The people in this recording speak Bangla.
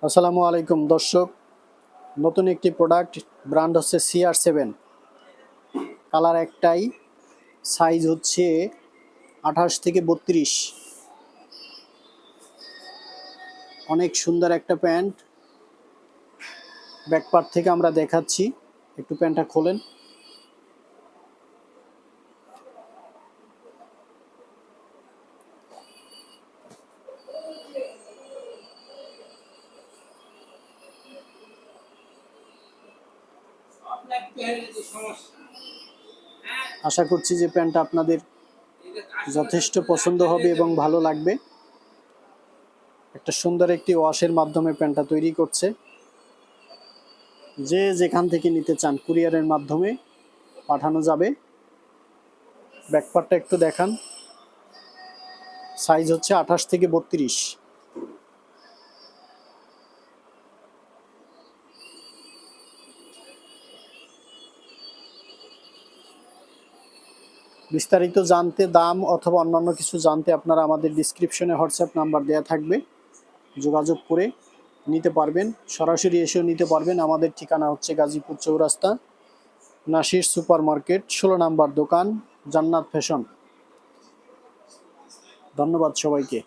আসসালামু আলাইকুম দর্শক, নতুন একটি প্রোডাক্ট, ব্র্যান্ড হচ্ছে CR7। কালার একটাই, সাইজ হচ্ছে 28 থেকে 32। অনেক সুন্দর একটা প্যান্ট। ব্যাক পার্ট থেকে আমরা দেখাচ্ছি, একটু প্যান্টটা খোলেন। আশা করছি যে প্যান্টটা আপনাদের যথেষ্ট পছন্দ হবে এবং ভালো লাগবে। একটা সুন্দর একটি ওয়াশের মাধ্যমে প্যান্টটা তৈরি করছে। যে যেখান থেকে নিতে চান কুরিয়ারের মাধ্যমে পাঠানো যাবে। ব্যাক পার্টটা একটু দেখান। সাইজ হচ্ছে 28 থেকে 32। বিস্তারিত জানতে, দাম অথবা অন্যান্য কিছু জানতে আপনারা আমাদের ডিসক্রিপশনে হোয়াটসঅ্যাপ নাম্বার দেওয়া থাকবে, যোগাযোগ করে নিতে পারবেন। সরাসরি এসেও নিতে পারবেন। আমাদের ঠিকানা হচ্ছে গাজীপুর চৌরাস্তা, নাসির সুপার মার্কেট, 16 নাম্বার দোকান, জান্নাত ফ্যাশন। ধন্যবাদ সবাইকে।